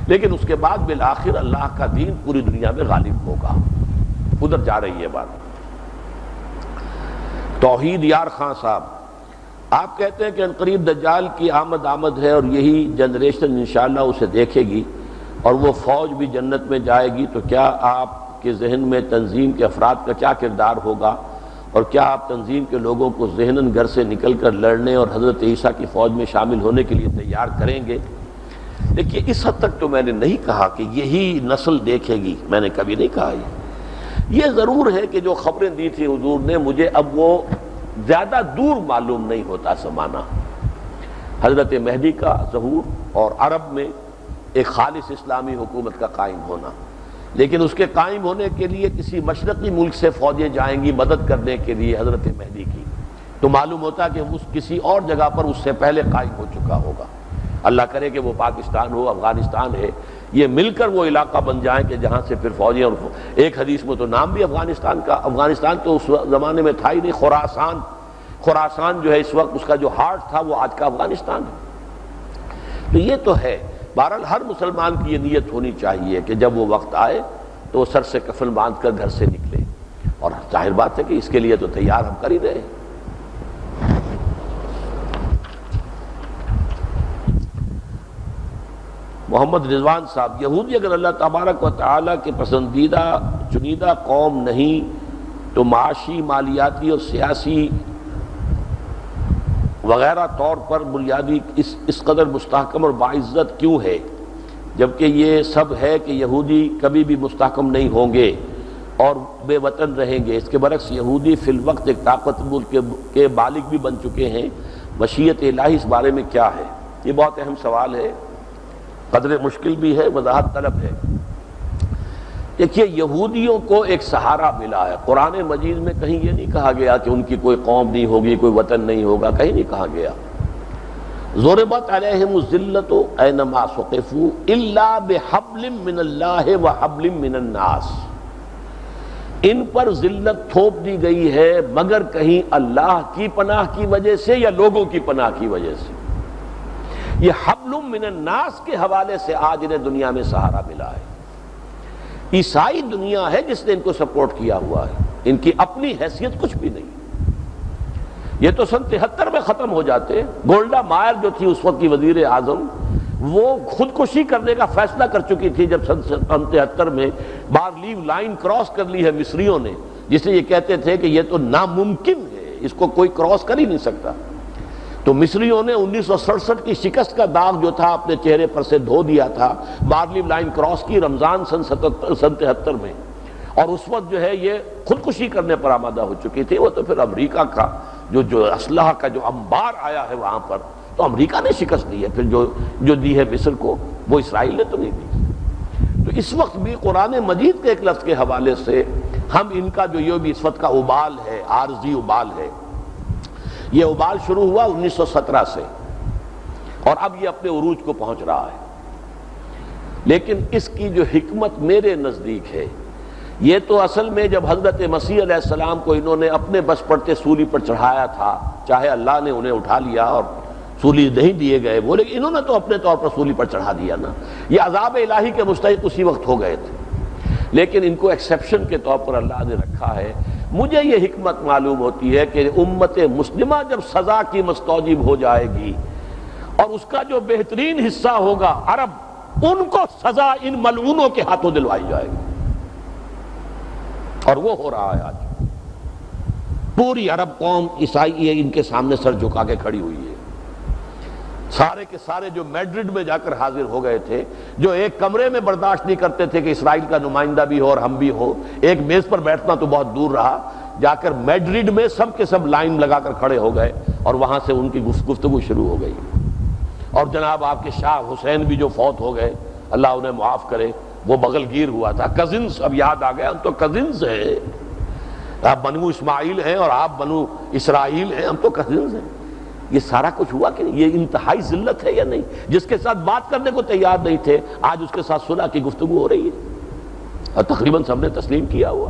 A: لیکن اس کے بعد بالآخر اللہ کا دین پوری دنیا میں غالب ہوگا، ادھر جا رہی ہے بات۔ توحید یار خان صاحب، آپ کہتے ہیں کہ عنقریب دجال کی آمد ہے اور یہی جنریشن انشاءاللہ اسے دیکھے گی اور وہ فوج بھی جنت میں جائے گی، تو کیا آپ کے ذہن میں تنظیم کے افراد کا کیا کردار ہوگا، اور کیا آپ تنظیم کے لوگوں کو ذہناً گھر سے نکل کر لڑنے اور حضرت عیسیٰ کی فوج میں شامل ہونے کے لیے تیار کریں گے؟ دیکھیے اس حد تک تو میں نے نہیں کہا کہ یہی نسل دیکھے گی، میں نے کبھی نہیں کہا یہ ضرور ہے کہ جو خبریں دی تھی حضور نے مجھے اب وہ زیادہ دور معلوم نہیں ہوتا زمانہ، حضرت مہدی کا ظہور اور عرب میں ایک خالص اسلامی حکومت کا قائم ہونا، لیکن اس کے قائم ہونے کے لیے کسی مشرقی ملک سے فوجیں جائیں گی مدد کرنے کے لیے حضرت مہدی کی، تو معلوم ہوتا کہ اس کسی اور جگہ پر اس سے پہلے قائم ہو چکا ہوگا۔ اللہ کرے کہ وہ پاکستان ہو، افغانستان ہے، یہ مل کر وہ علاقہ بن جائیں کہ جہاں سے پھر فوجیں، اور ایک حدیث میں تو نام بھی افغانستان کا، افغانستان تو اس زمانے میں تھا ہی نہیں، خراسان جو ہے اس وقت اس کا جو ہارٹ تھا وہ آج کا افغانستان ہے۔ تو یہ تو ہے، بہرحال ہر مسلمان کی یہ نیت ہونی چاہیے کہ جب وہ وقت آئے تو وہ سر سے کفن باندھ کر گھر سے نکلے، اور ظاہر بات ہے کہ اس کے لیے تو تیار ہم کر ہی رہے ہیں۔ محمد رضوان صاحب، یہودی اگر اللہ تبارک و تعالیٰ کے پسندیدہ چنیدہ قوم نہیں تو معاشی، مالیاتی اور سیاسی وغیرہ طور پر بنیادی اس قدر مستحکم اور باعزت کیوں ہے، جبکہ یہ سب ہے کہ یہودی کبھی بھی مستحکم نہیں ہوں گے اور بے وطن رہیں گے؟ اس کے برعکس یہودی فی الوقت ایک طاقتور کے بالغ بھی بن چکے ہیں۔ مشیت الہی اس بارے میں کیا ہے؟ یہ بہت اہم سوال ہے، قدر مشکل بھی ہے، وضاحت طلب ہے۔ دیکھیے، یہودیوں کو ایک سہارا ملا ہے۔ قرآن مجید میں کہیں یہ نہیں کہا گیا کہ ان کی کوئی قوم نہیں ہوگی، کوئی وطن نہیں ہوگا، کہیں نہیں کہا گیا۔ ضربت علیہم الذلۃ اینما ثقفوا الا بحبل من اللہ وحبل من الناس، ان پر ذلت تھوپ دی گئی ہے مگر کہیں اللہ کی پناہ کی وجہ سے یا لوگوں کی پناہ کی وجہ سے۔ یہ حبل من الناس کے حوالے سے آج انہیں دنیا میں سہارا ملا ہے۔ عیسائی دنیا ہے جس نے ان کو سپورٹ کیا ہوا ہے، ان کی اپنی حیثیت کچھ بھی نہیں۔ یہ تو سن 73 میں ختم ہو جاتے۔ گولڈا مائر جو تھی اس وقت کی وزیر اعظم، وہ خودکشی کرنے کا فیصلہ کر چکی تھی جب سن 73 میں بارلیو لائن کراس کر لی ہے مصریوں نے، جسے یہ کہتے تھے کہ یہ تو ناممکن ہے، اس کو کوئی کراس کر ہی نہیں سکتا۔ تو مصریوں نے 1967 کی شکست کا داغ جو تھا اپنے چہرے پر سے دھو دیا تھا، بارلیو لائن کراس کی رمضان سن 73 میں، اور اس وقت جو ہے یہ خودکشی کرنے پر آمادہ ہو چکی تھی۔ وہ تو پھر امریکہ کا جو اسلحہ کا جو انبار آیا ہے وہاں پر، تو امریکہ نے شکست دی ہے، پھر جو دی ہے مصر کو، وہ اسرائیل نے تو نہیں دی۔ تو اس وقت بھی قرآن مجید کے ایک لفظ کے حوالے سے ہم ان کا جو یہ بھی اس وقت کا ابال ہے، عارضی ابال ہے، یہ ابال شروع ہوا 1917 سے اور اب یہ اپنے عروج کو پہنچ رہا ہے۔ لیکن اس کی جو حکمت میرے نزدیک ہے، یہ تو اصل میں جب حضرت مسیح علیہ السلام کو انہوں نے اپنے بس پڑتے سولی پر چڑھایا تھا، چاہے اللہ نے انہیں اٹھا لیا اور سولی نہیں دیے گئے وہ، لیکن انہوں نے تو اپنے طور پر سولی پر چڑھا دیا نا، یہ عذاب الہی کے مستحق اسی وقت ہو گئے تھے، لیکن ان کو ایکسیپشن کے طور پر اللہ نے رکھا ہے۔ مجھے یہ حکمت معلوم ہوتی ہے کہ امت مسلمہ جب سزا کی مستوجب ہو جائے گی اور اس کا جو بہترین حصہ ہوگا عرب، ان کو سزا ان ملعونوں کے ہاتھوں دلوائی جائے گی، اور وہ ہو رہا ہے آج۔ پوری عرب قوم عیسائی ان کے سامنے سر جھکا کے کھڑی ہوئی ہے۔ سارے کے سارے جو میڈرڈ میں جا کر حاضر ہو گئے تھے، جو ایک کمرے میں برداشت نہیں کرتے تھے کہ اسرائیل کا نمائندہ بھی ہو اور ہم بھی ہو، ایک میز پر بیٹھنا تو بہت دور رہا، جا کر میڈرڈ میں سب کے سب لائن لگا کر کھڑے ہو گئے اور وہاں سے ان کی گفتگو شروع ہو گئی۔ اور جناب آپ کے شاہ حسین بھی جو فوت ہو گئے، اللہ انہیں معاف کرے، وہ بغل گیر ہوا تھا۔ کزنز اب یاد آ گیا، ہم تو کزنز ہیں، آپ بنو اسماعیل ہیں اور آپ بنو اسرائیل ہیں، ہم تو کزنز ہیں۔ یہ سارا کچھ ہوا کہ نہیں؟ یہ انتہائی ذلت ہے یا نہیں؟ جس کے ساتھ بات کرنے کو تیار نہیں تھے، آج اس کے ساتھ صلح کی گفتگو ہو رہی ہے اور تقریباً سب نے تسلیم کیا ہوا۔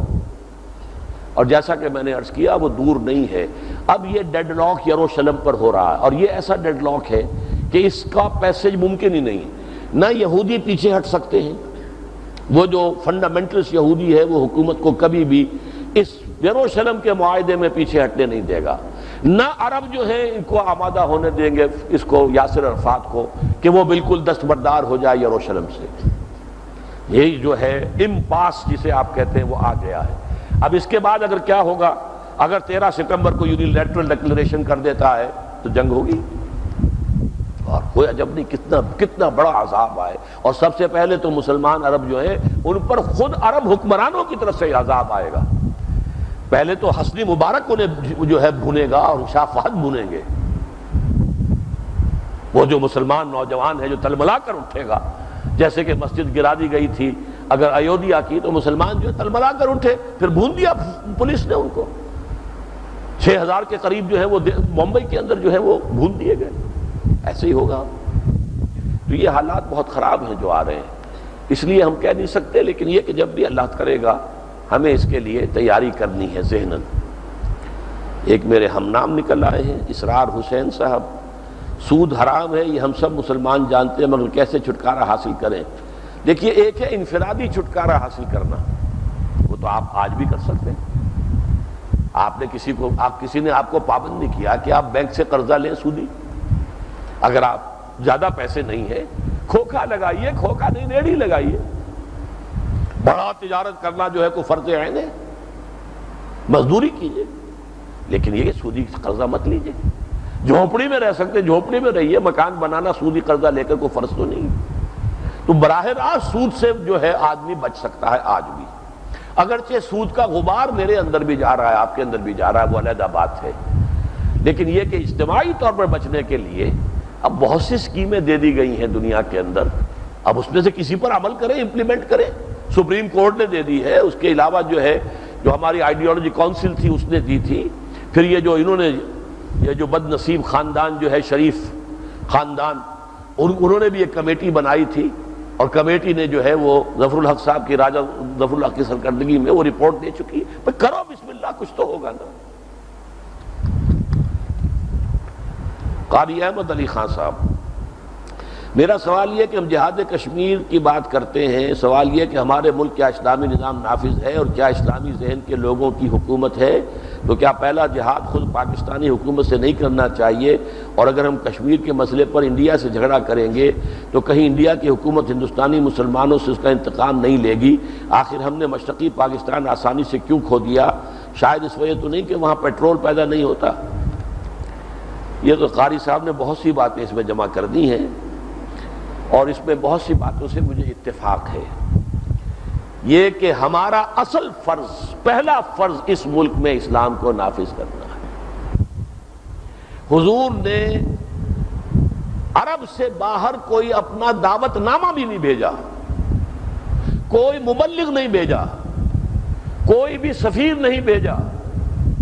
A: اور جیسا کہ میں نے عرض کیا، وہ دور نہیں ہے۔ اب یہ ڈیڈ لاک یروشلم پر ہو رہا ہے، اور یہ ایسا ڈیڈ لاک ہے کہ اس کا پیسج ممکن ہی نہیں ہے۔ نہ یہودی پیچھے ہٹ سکتے ہیں، وہ جو فنڈامنٹلسٹ یہودی ہے وہ حکومت کو کبھی بھی اس یروشلم کے معاہدے میں پیچھے ہٹنے نہیں دے گا، نہ عرب جو ہیں ان کو آمادہ ہونے دیں گے اس کو، یاسر عرفات کو، کہ وہ بالکل دستبردار ہو جائے یروشلم سے۔ یہی جو ہے امپاس جسے آپ کہتے ہیں وہ آ گیا ہے۔ اب اس کے بعد اگر کیا ہوگا؟ اگر 13 ستمبر کو یونیلیٹرل ڈکلریشن کر دیتا ہے تو جنگ ہوگی، اور کوئی عجب نہیں کتنا بڑا عذاب آئے۔ اور سب سے پہلے تو مسلمان عرب جو ہیں ان پر خود عرب حکمرانوں کی طرف سے عذاب آئے گا۔ پہلے تو حسنی مبارک انہیں جو ہے بھونے گا اور شاہ فہد بھونیں گے، وہ جو مسلمان نوجوان ہے جو تلملا کر اٹھے گا، جیسے کہ مسجد گرا دی گئی تھی اگر ایودھیا کی، تو مسلمان جو تلملا کر اٹھے، پھر بھون دیا پولیس نے ان کو۔ 6000 کے قریب جو ہے وہ ممبئی کے اندر جو ہے وہ بھون دیے گئے۔ ایسے ہی ہوگا۔ تو یہ حالات بہت خراب ہیں جو آ رہے ہیں، اس لیے ہم کہہ نہیں سکتے، لیکن یہ کہ جب بھی اللہ کرے گا ہمیں اس کے لیے تیاری کرنی ہے ذہناً۔ ایک میرے ہم نام نکل آئے ہیں، اسرار حسین صاحب، سود حرام ہے یہ ہم سب مسلمان جانتے ہیں، مگر کیسے چھٹکارا حاصل کریں؟ دیکھیے، ایک ہے انفرادی چھٹکارا حاصل کرنا، وہ تو آپ آج بھی کر سکتے ہیں۔ آپ نے کسی نے آپ کو پابند نہیں کیا کہ آپ بینک سے قرضہ لیں سودی۔ اگر آپ زیادہ پیسے نہیں ہیں کھوکھا لگائیے، کھوکھا نہیں ریڑھی لگائیے۔ بڑا تجارت کرنا جو ہے کوئی فرض عین ہے، مزدوری کیجیے، لیکن یہ سودی قرضہ مت لیجیے۔ جھونپڑی میں رہ سکتے جھونپڑی میں رہیے، مکان بنانا سودی قرضہ لے کر کوئی فرض تو نہیں۔ تو براہ راست سود سے جو ہے آدمی بچ سکتا ہے آج بھی، اگرچہ سود کا غبار میرے اندر بھی جا رہا ہے، آپ کے اندر بھی جا رہا ہے، وہ علیحدہ بات ہے، لیکن یہ کہ اجتماعی طور پر بچنے کے لیے اب بہت سی اسکیمیں دے دی گئی ہیں دنیا کے اندر، اب اس میں سے کسی پر عمل کریں، امپلیمنٹ کریں۔ سپریم کورٹ نے دے دی ہے، اس کے علاوہ جو ہے جو ہماری آئیڈیالوجی کونسل تھی اس نے دی تھی، پھر یہ جو انہوں نے یہ جو بد نصیب خاندان جو ہے شریف خاندان، انہوں نے بھی ایک کمیٹی بنائی تھی، اور کمیٹی نے جو ہے وہ ظفر الحق صاحب کی، راجہ ظفر الحق کی سرکردگی میں وہ رپورٹ دے چکی ہے۔ کرو بسم اللہ، کچھ تو ہوگا نا۔ قاری احمد علی خان صاحب، میرا سوال یہ کہ ہم جہاد کشمیر کی بات کرتے ہیں، سوال یہ کہ ہمارے ملک کیا اسلامی نظام نافذ ہے اور کیا اسلامی ذہن کے لوگوں کی حکومت ہے، تو کیا پہلا جہاد خود پاکستانی حکومت سے نہیں کرنا چاہیے؟ اور اگر ہم کشمیر کے مسئلے پر انڈیا سے جھگڑا کریں گے تو کہیں انڈیا کی حکومت ہندوستانی مسلمانوں سے اس کا انتقام نہیں لے گی؟ آخر ہم نے مشرقی پاکستان آسانی سے کیوں کھو دیا؟ شاید اس وجہ تو نہیں کہ وہاں پیٹرول پیدا نہیں ہوتا؟ یہ تو قاری صاحب نے بہت سی باتیں اس میں جمع کر دی ہیں، اور اس میں بہت سی باتوں سے مجھے اتفاق ہے۔ یہ کہ ہمارا اصل فرض، پہلا فرض اس ملک میں اسلام کو نافذ کرنا ہے۔ حضور نے عرب سے باہر کوئی اپنا دعوت نامہ بھی نہیں بھیجا، کوئی مبلغ نہیں بھیجا، کوئی بھی سفیر نہیں بھیجا،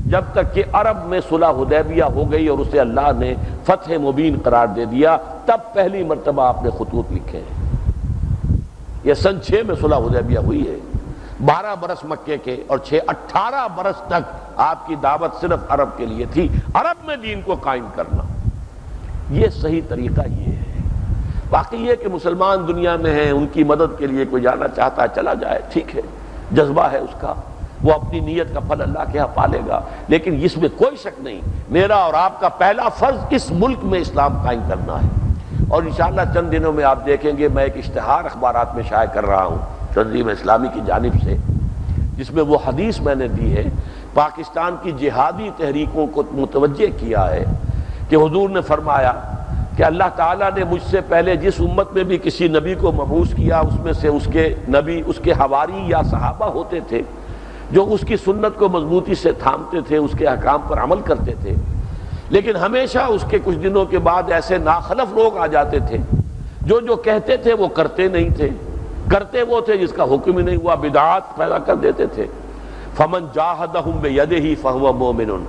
A: جب تک کہ عرب میں صلح حدیبیہ ہو گئی اور اسے اللہ نے فتح مبین قرار دے دیا، تب پہلی مرتبہ آپ نے خطوط لکھے ہیں۔ یہ سن 6 میں صلح حدیبیہ ہوئی ہے، 12 برس مکے کے اور 18 برس تک آپ کی دعوت صرف عرب کے لیے تھی، عرب میں دین کو قائم کرنا۔ یہ صحیح طریقہ یہ ہے۔ باقی یہ کہ مسلمان دنیا میں ہیں، ان کی مدد کے لیے کوئی جانا چاہتا ہے چلا جائے، ٹھیک ہے، جذبہ ہے اس کا، وہ اپنی نیت کا پھل اللہ کے ہاں پالے گا، لیکن اس میں کوئی شک نہیں میرا اور آپ کا پہلا فرض اس ملک میں اسلام قائم کرنا ہے۔ اور انشاءاللہ چند دنوں میں آپ دیکھیں گے میں ایک اشتہار اخبارات میں شائع کر رہا ہوں تنظیم اسلامی کی جانب سے، جس میں وہ حدیث میں نے دی ہے، پاکستان کی جہادی تحریکوں کو متوجہ کیا ہے کہ حضور نے فرمایا کہ اللہ تعالیٰ نے مجھ سے پہلے جس امت میں بھی کسی نبی کو مبعوث کیا، اس میں سے اس کے نبی، اس کے حواری یا صحابہ ہوتے تھے جو اس کی سنت کو مضبوطی سے تھامتے تھے، اس کے احکام پر عمل کرتے تھے، لیکن ہمیشہ اس کے کچھ دنوں کے بعد ایسے ناخلف لوگ آ جاتے تھے جو کہتے تھے وہ کرتے نہیں تھے، کرتے وہ تھے جس کا حکم ہی نہیں ہوا، بدعات پیدا کر دیتے تھے۔ فمن جاہدہم بیدہ فہو مومن،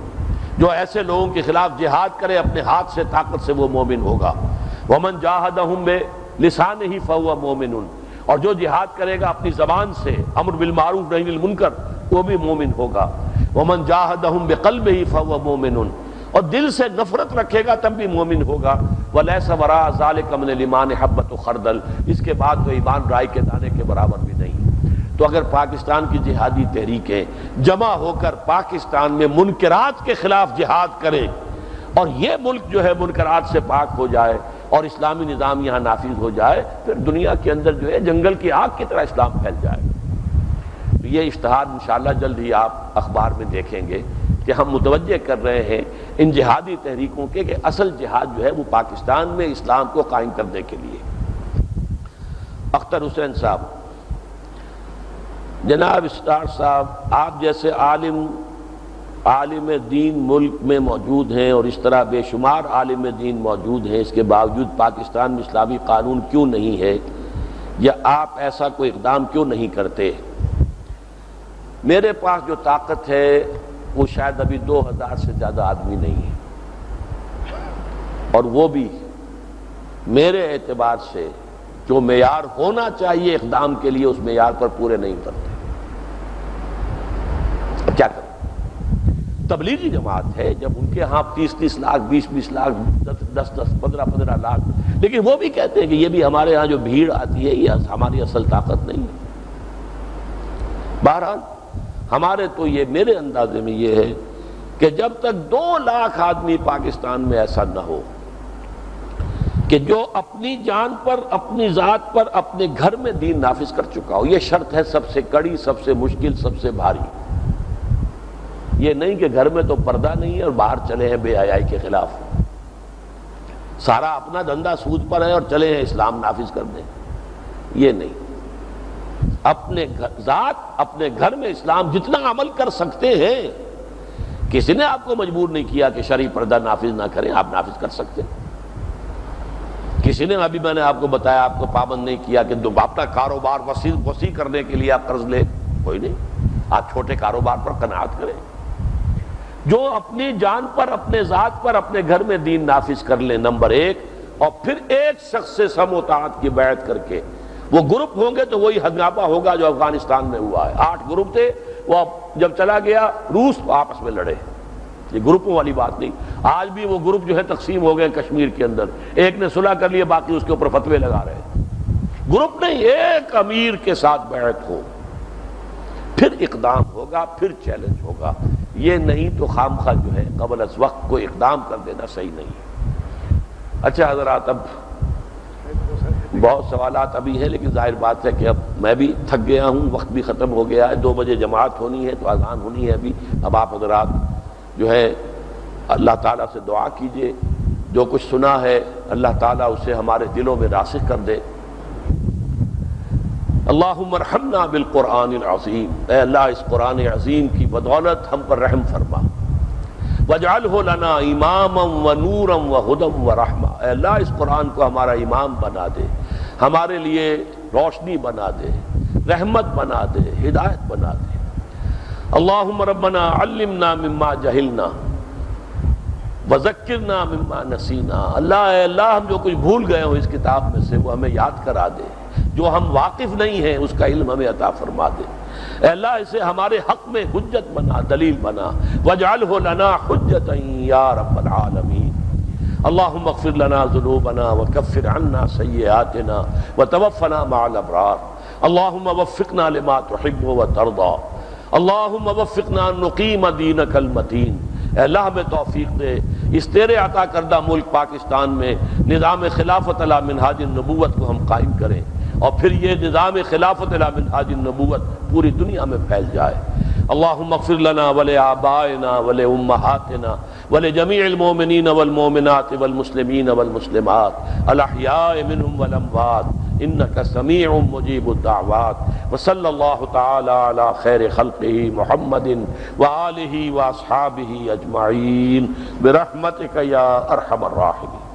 A: جو ایسے لوگوں کے خلاف جہاد کرے اپنے ہاتھ سے، طاقت سے، وہ مومن ہوگا۔ ومن جاہدہم بلسانہ فہو مومن، اور جو جہاد کرے گا اپنی زبان سے، امر بالمعروف نہی عن المنکر، وہ بھی مومن ہوگا۔ ومن جاہدہم بقلبہ فہو مومن، اور دل سے نفرت رکھے گا تب بھی مومن ہوگا۔ ولیس وراء ذلک من الایمان حبۃ خردل، اس کے بعد تو ایمان رائی کے دانے کے برابر بھی نہیں۔ تو اگر پاکستان کی جہادی تحریکیں جمع ہو کر پاکستان میں منکرات کے خلاف جہاد کریں، اور یہ ملک جو ہے منکرات سے پاک ہو جائے اور اسلامی نظام یہاں نافذ ہو جائے، پھر دنیا کے اندر جو ہے جنگل کی آگ کی طرح اسلام پھیل جائے گا۔ تو یہ اشتہار انشاءاللہ جلد ہی آپ اخبار میں دیکھیں گے کہ ہم متوجہ کر رہے ہیں ان جہادی تحریکوں کے کہ اصل جہاد جو ہے وہ پاکستان میں اسلام کو قائم کرنے کے لیے۔ اختر حسین صاحب، جناب اسٹار صاحب، آپ جیسے عالم دین ملک میں موجود ہیں اور اس طرح بے شمار عالم دین موجود ہیں، اس کے باوجود پاکستان میں اسلامی قانون کیوں نہیں ہے، یا آپ ایسا کوئی اقدام کیوں نہیں کرتے؟ میرے پاس جو طاقت ہے وہ شاید ابھی 2000 سے زیادہ آدمی نہیں ہے، اور وہ بھی میرے اعتبار سے جو معیار ہونا چاہیے اقدام کے لیے اس معیار پر پورے نہیں کرتے۔ اب کیا کریں؟ تبلیغی جماعت ہے، جب ان کے ہاں 30 لاکھ 20 لاکھ 10 15 لاکھ، لیکن وہ بھی کہتے ہیں کہ یہ بھی ہمارے ہاں جو بھیڑ آتی ہے یہ ہماری اصل طاقت نہیں ہے۔ بہرحال ہمارے تو یہ، میرے اندازے میں یہ ہے کہ جب تک 2 لاکھ آدمی پاکستان میں ایسا نہ ہو کہ جو اپنی جان پر، اپنی ذات پر، اپنے گھر میں دین نافذ کر چکا ہو. یہ شرط ہے سب سے کڑی، سب سے مشکل، سب سے بھاری. یہ نہیں کہ گھر میں تو پردہ نہیں ہے اور باہر چلے ہیں بے حیائی کے خلاف، سارا اپنا دھندا سود پر ہے اور چلے ہیں اسلام نافذ کر دیں. یہ نہیں. اپنے ذات، اپنے گھر میں اسلام جتنا عمل کر سکتے ہیں، کسی نے آپ کو مجبور نہیں کیا کہ شرعی پردہ نافذ نہ کریں، آپ نافذ کر سکتے ہیں. کسی نے، ابھی میں نے آپ کو بتایا، آپ کو پابند نہیں کیا کہ اپنا کاروبار وسیع کرنے کے لیے آپ قرض لیں. کوئی نہیں، آپ چھوٹے کاروبار پر قناعت کریں. جو اپنی جان پر، اپنے ذات پر، اپنے گھر میں دین نافذ کر لیں، نمبر ایک. اور پھر ایک شخص سے سم و طاعت کی بیعت کر کے، وہ گروپ ہوں گے تو وہی ہنگامہ ہوگا جو افغانستان میں ہوا ہے. 8 گروپ تھے، وہ جب چلا گیا روس تو آپس میں لڑے. یہ گروپوں والی بات نہیں. آج بھی وہ گروپ جو ہے تقسیم ہو گئے کشمیر کے اندر، ایک نے صلح کر لیا، باقی اس کے اوپر فتوے لگا رہے ہیں. گروپ نہیں، ایک امیر کے ساتھ بیعت ہو، پھر اقدام ہوگا، پھر چیلنج ہوگا. یہ نہیں تو خامخواہ جو ہے قبل از وقت کو اقدام کر دینا صحیح نہیں. اچھا حضرات، اب بہت سوالات ابھی ہیں، لیکن ظاہر بات ہے کہ اب میں بھی تھک گیا ہوں، وقت بھی ختم ہو گیا ہے. 2 بجے جماعت ہونی ہے تو اذان ہونی ہے ابھی. اب آپ حضرات جو ہے اللہ تعالیٰ سے دعا کیجئے، جو کچھ سنا ہے اللہ تعالیٰ اسے ہمارے دلوں میں راسخ کر دے. اللہم ارحمنا بالقرآن العظیم، اے اللہ اس قرآن عظیم کی بدولت ہم پر رحم فرما. واجعلہ لنا اماما ونورا وہدی ورحمہ، اے اللہ اس قرآن کو ہمارا امام بنا دے، ہمارے لیے روشنی بنا دے، رحمت بنا دے، ہدایت بنا دے. اللہم ربنا علمنا مما جہلنا وذکرنا مما نسینا، اے اللہ ہم جو کچھ بھول گئے ہوں اس کتاب میں سے وہ ہمیں یاد کرا دے، جو ہم واقف نہیں ہیں اس کا علم ہمیں عطا فرما دے. اے اللہ اسے ہمارے حق میں حجت بنا، دلیل بنا. واجعلہ لنا حجتا یا رب العالمین. اللہم اغفر لنا ذنوبنا وکفر عنا سیئاتنا وتوفنا مع الابرار. اللہم وفقنا لما تحب وترضى. اللہم وفقنا نقیم دینک المتین. اے اللہ ہمیں توفیق دے اس تیرے عطا کردہ ملک پاکستان میں نظام خلافت علی منہاج النبوت کو ہم قائم کریں، اور پھر یہ نظام خلافت علی منہاج النبوت پوری دنیا میں پھیل جائے. اللہم اغفر لنا ولآبائنا ولأمہاتنا ولجمیع المؤمنین والمؤمنات والمسلمین والمسلمات الاحیاء منہم والاموات انک سمیع مجیب الدعوات. وصلی اللہ تعالی علی خیر خلقہ محمد وآلہ واصحابہ اجمعین برحمتک یا ارحم الراحمین.